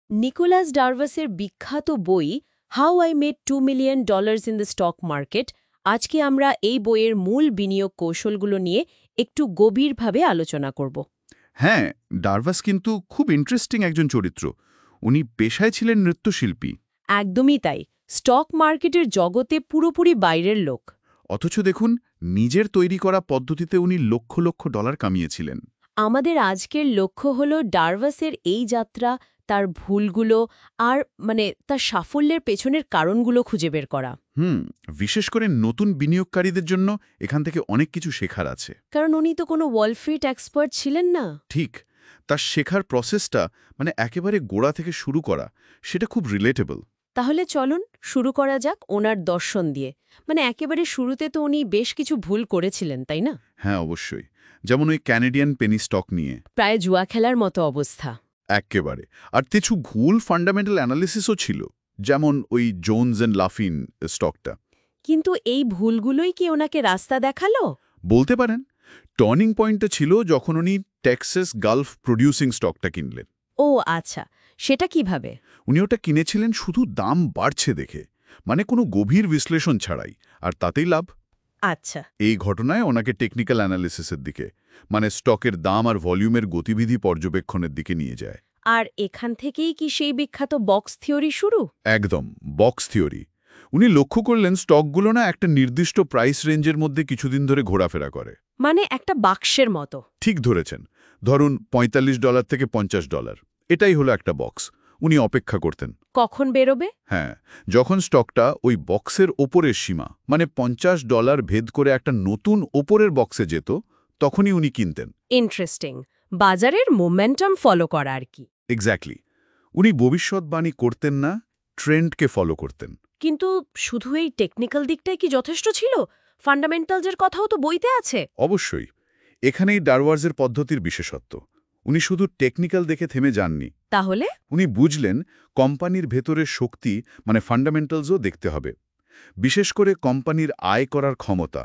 Nicolas ডারভাসের বিখ্যাত বই how I made $2 million in the stock market. আজকে আমরা এই বইয়ের মূল বিনিয়োগ কৌশলগুলো নিয়ে একটু গভীরভাবে আলোচনা করব। হ্যাঁ, ডারভাস কিন্তু খুব ইন্টারেস্টিং একজন চরিত্র। উনি পেশায় ছিলেন নৃত্যশিল্পী। একদমই তাই, স্টক মার্কেটের জগতে পুরোপুরি বাইরের লোক। অথচ দেখুন, নিজের তৈরি করা পদ্ধতিতে উনি লক্ষ লক্ষ ডলার কামিয়েছিলেন। আমাদের আজকের লক্ষ্য হল ডারভাসের এই যাত্রা, তার ভুলগুলো আর তার সাফল্যের পেছনের কারণগুলো খুঁজে বের করা। বিশেষ করে নতুন বিনিয়োগকারীদের জন্য এখান থেকে অনেক কিছু শেখার আছে। কারণ উনি তো কোনো ওয়াল স্ট্রিট এক্সপার্ট ছিলেন না। ঠিক, তার শেখার প্রসেসটা একেবারে গোড়া থেকে শুরু করা, সেটা খুব রিলেটেবল। তাহলে চলুন শুরু করা যাক ওনার দর্শন দিয়ে। একেবারে শুরুতে তো উনি বেশ কিছু ভুল করেছিলেন, তাই না? হ্যাঁ, অবশ্যই। যেমন ওই ক্যানাডিয়ান পেনি স্টক নিয়ে প্রায় জুয়া খেলার মতো অবস্থা। একেবারে। আর কিছু ভুল ফান্ডামেন্টাল অ্যানালিসিসও ছিল, যেমন ওই জোনস অ্যান্ড লাফিন স্টকটা। কিন্তু এই ভুলগুলোই কি ওনাকে রাস্তা দেখালো? বলতে পারেন। টার্নিং পয়েন্টটা ছিল যখন উনি টেক্সাস গালফ প্রডিউসিং স্টকটা কিনলেন। ও আচ্ছা, সেটা কিভাবে? উনি ওটা কিনেছিলেন শুধু দাম বাড়ছে দেখে, কোনো গভীর বিশ্লেষণ ছাড়াই, আর তাতেই লাভ। আচ্ছা। এই ঘটনায় ওনাকে টেকনিক্যাল অ্যানালিসিসের দিকে, স্টকের দাম আর ভলিউমের গতিবিধি পর্যবেক্ষণের দিকে নিয়ে যায়। আর এখান থেকেই কি সেই বিখ্যাত বক্স থিওরি শুরু? একদম, বক্স থিওরি। উনি লক্ষ্য করলেন স্টকগুলো একটা নির্দিষ্ট প্রাইস রেঞ্জের মধ্যে কিছুদিন ধরে ঘোরাফেরা করে। একটা বাক্সের মতো। ঠিক ধরেছেন। ধরুন $45 থেকে $50, এটাই হলো একটা বক্স। উনি অপেক্ষা করতেন কখন বেরোবে। হ্যাঁ, যখন স্টকটা ওই বক্সের ওপরের সীমা $50 ভেদ করে একটা নতুন ওপরের বক্সে যেত, তখনই উনি কিনতেন। ইন্টারেস্টিং, বাজারের মোমেন্টাম ফলো করা আর কি। এক্স্যাক্টলি। উনি ভবিষ্যৎবাণী করতেন না, ট্রেন্ডকে ফলো করতেন। কিন্তু শুধু এই টেকনিক্যাল দিকটাই কি যথেষ্ট ছিল? ফান্ডামেন্টালসের কথাও তো বইতে আছে। অবশ্যই। এখানেই ডারওয়ার্সের পদ্ধতির বিশেষত্ব। উনি শুধু টেকনিক্যাল দেখে থেমে যাননি। তাহলে উনি বুঝলেন কোম্পানির ভেতরের শক্তি, ফান্ডামেন্টালসও দেখতে হবে। বিশেষ করে কোম্পানির আয় করার ক্ষমতা,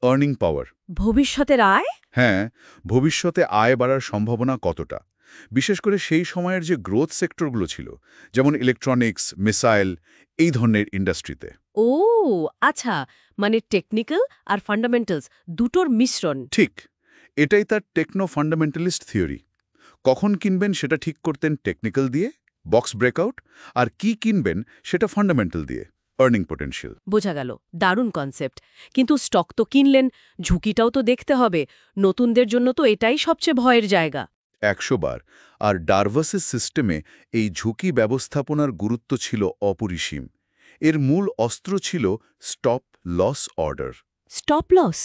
আর্নিং পাওয়ার। ভবিষ্যতের আয়? হ্যাঁ, ভবিষ্যতে আয় বাড়ার সম্ভাবনা কতটা, বিশেষ করে সেই সময়ের যে গ্রোথ সেক্টরগুলো ছিল, যেমন ইলেকট্রনিক্স, মিসাইল, এই ধরনের ইন্ডাস্ট্রিতে। ও আচ্ছা, টেকনিক্যাল আর ফান্ডামেন্টালস দুটোর মিশ্রণ। ঠিক, এটাই তার টেকনো ফান্ডামেন্টালিস্ট থিওরি। কখন কিনবেন সেটা ঠিক করতেন টেকনিক্যাল দিয়ে, বক্স ব্রেকআউট, আর কি কিনবেন সেটা ফান্ডামেন্টাল দিয়ে, আর্নিং পোটেনশিয়াল। বোঝা গেল, দারুণ কনসেপ্ট। কিন্তু স্টক তো কিনলেন, ঝুঁকিটাও তো দেখতে হবে। নতুনদের জন্য তো এটাই সবচেয়ে ভয়ের জায়গা। 100 বার। আর ডারভাসের সিস্টেমে এই ঝুঁকি ব্যবস্থাপনার গুরুত্ব ছিল অপরিসীম। এর মূল অস্ত্র ছিল stop loss order. Stop loss?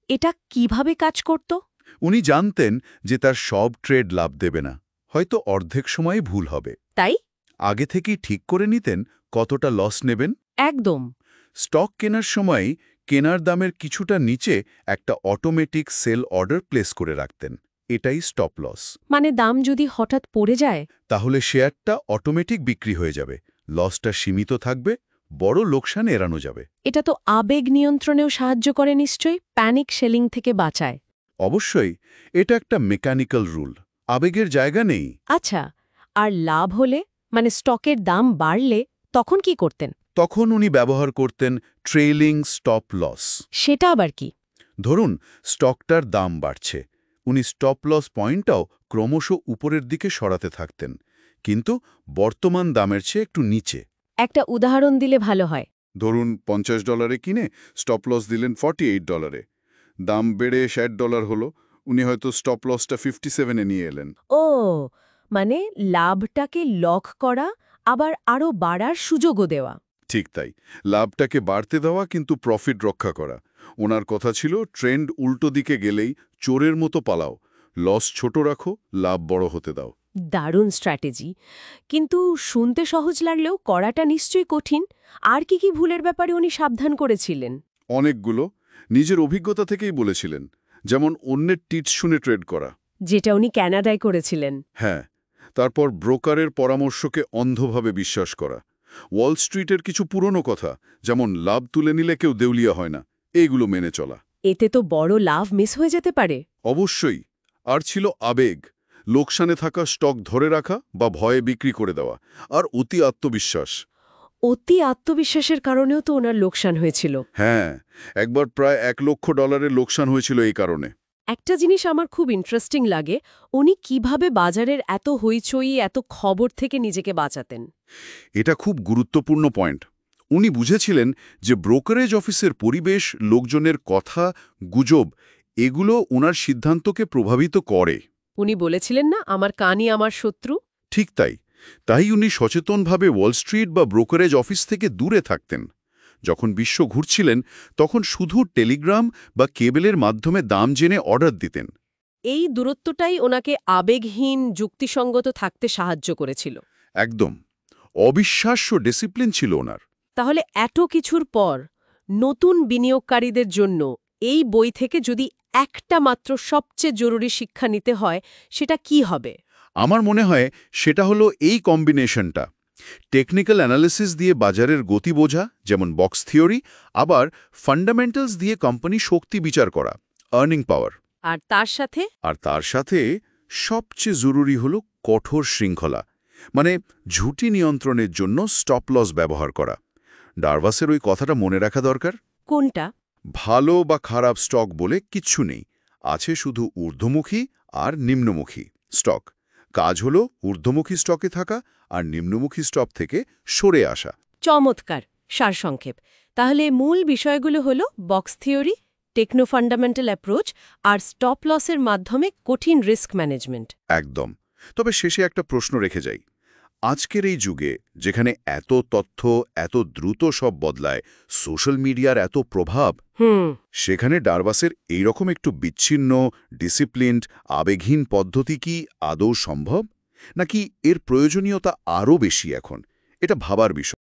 এটা কিভাবে কাজ করত? উনি জানতেন যে তার সব ট্রেড লাভ দেবে না, হয়তো অর্ধেক সময় ভুল হবে। তাই আগে থেকেই ঠিক করে নিতেন কতটা লস নেবেন। একদম। স্টক কেনার সময় কেনার দামের কিছুটা নিচে একটা অটোমেটিক সেল অর্ডার প্লেস করে রাখতেন। এটাই স্টপ লস। দাম যদি হঠাৎ পড়ে যায়? তাহলে শেয়ারটা অটোমেটিক বিক্রি হয়ে যাবে, লসটা সীমিত থাকবে, বড় লোকসান এড়ানো যাবে। এটা তো আবেগ নিয়ন্ত্রণেও সাহায্য করে নিশ্চয়ই, প্যানিক সেলিং থেকে বাঁচায়। অবশ্যই, এটা একটা মেকানিক্যাল রুল, আবেগের জায়গা নেই। আচ্ছা, আর লাভ হলে স্টকের দাম বাড়লে তখন কি করতেন? তখন উনি ব্যবহার করতেন ট্রেইলিং স্টপ লস। সেটা আবার কি? ধরুন স্টকটার দাম বাড়ছে, উনি স্টপ লস পয়েন্টটাও ক্রমশ উপরের দিকে সরাতে থাকতেন, কিন্তু বর্তমান দামের চেয়ে একটু নিচে। একটা উদাহরণ দিলে ভালো হয়। ধরুন $50 কিনে স্টপ লস দিলেন $48, দাম বেড়ে $60 হলো, উনি হয়তো স্টপ লসটা 57-এ নিয়ে এলেন। ও, লাভটাকে লক করা, আবার আরও বাড়ার সুযোগও দেওয়া। ঠিক তাই, লাভটাকে বাড়তে দেওয়া কিন্তু প্রফিট রক্ষা করা। ওনার কথা ছিল ট্রেন্ড উল্টো দিকে গেলেই চোরের মতো পালাও, লস ছোট রাখো, লাভ বড় হতে দাও। দারুণ স্ট্র্যাটেজি, কিন্তু শুনতে সহজ লাগলেও করাটা নিশ্চয়ই কঠিন। আর কি কি ভুলের ব্যাপারে উনি সাবধান করেছিলেন? অনেকগুলো। নিজের অভিজ্ঞতা থেকেই বলেছিলেন, যেমন অন্যের টিটস শুনে ট্রেড করা। যেটা উনি ক্যানাডায় করেছিলেন। হ্যাঁ, তারপর ব্রোকারের পরামর্শকে অন্ধভাবে বিশ্বাস করা। ওয়াল স্ট্রিটের কিছু পুরনো কথা, যেমন লাভ তুলে নিলে কেউ দেউলিয়া হয় না, এইগুলো মেনে চলা। এতে তো বড় লাভ মিস হয়ে যেতে পারে। অবশ্যই। আর ছিল আবেগ। লোকসানে থাকা স্টক ধরে রাখা বা ভয়ে বিক্রি করে দেওয়া, আর অতি আত্মবিশ্বাস। অতি আত্মবিশ্বাসের কারণেও তো ওনার লোকসান হয়েছিল। হ্যাঁ, একবার প্রায় $1,00,000 লোকসান হয়েছিল এই কারণে। একটা জিনিস আমার খুব ইন্টারেস্টিং লাগে, উনি কিভাবে বাজারের এত হইচই, এত খবর থেকে নিজেকে বাঁচাতেন। এটা খুব গুরুত্বপূর্ণ পয়েন্ট। উনি বুঝেছিলেন যে ব্রোকারেজ অফিসের পরিবেশ, লোকজনের কথা, গুজব, এগুলো ওনার সিদ্ধান্তকে প্রভাবিত করে। উনি বলেছিলেন না, আমার কানই আমার শত্রু। ঠিক তাই উনি সচেতনভাবে ওয়াল স্ট্রিট বা ব্রোকারেজ অফিস থেকে দূরে থাকতেন। যখন বিশ্ব ঘুরছিলেন তখন শুধু টেলিগ্রাম বা কেবলের মাধ্যমে দাম জেনে অর্ডার দিতেন। এই দূরত্বটাই ওনাকে আবেগহীন, যুক্তিসঙ্গত থাকতে সাহায্য করেছিল। একদম অবিশ্বাস্য ডিসিপ্লিন ছিল ওনার। তাহলে এত কিছুর পর নতুন বিনিয়োগকারীদের জন্য এই বই থেকে যদি একটা মাত্র সবচেয়ে জরুরি শিক্ষা নিতে হয়, সেটা কি হবে? আমার মনে হয় সেটা হলো এই কম্বিনেশনটা। টেকনিক্যাল অ্যানালিসিস দিয়ে বাজারের গতি বোঝা, যেমন বক্স থিওরি, আবার ফান্ডামেন্টালস দিয়ে কোম্পানি শক্তি বিচার করা, আর্নিং পাওয়ার। আর তার সাথে সবচেয়ে জরুরি হলো কঠোর শৃঙ্খলা, মানে ঝুঁকি নিয়ন্ত্রণের জন্য স্টপ লস ব্যবহার করা। ডারভাসের ওই কথাটা মনে রাখা দরকার। কোনটা? ভালো বা খারাপ স্টক বলে কিচ্ছু নেই, আছে শুধু ঊর্ধ্বমুখী আর নিম্নমুখী স্টক। কাজ হলো ঊর্ধ্বমুখী স্টকে থাকা আর নিম্নমুখী স্টক থেকে সরে আসা। চমৎকার সারসংক্ষেপ। তাহলে মূল বিষয়গুলো হলো box theory, techno fundamental approach আর স্টপ লসের মাধ্যমে কঠিন রিস্ক ম্যানেজমেন্ট। একদম। তবে শেষে একটা প্রশ্ন রেখে যাই। আজকের এই যুগে, যেখানে এত তথ্য, এত দ্রুত সব বদলায়, সোশ্যাল মিডিয়ার এত প্রভাব, সেখানে ডারভাসের এইরকম একটু বিচ্ছিন্ন, ডিসিপ্লিনড, আবেগহীন পদ্ধতি কি আদৌ সম্ভব? নাকি এর প্রয়োজনীয়তা আরও বেশি এখন? এটা ভাবার বিষয়।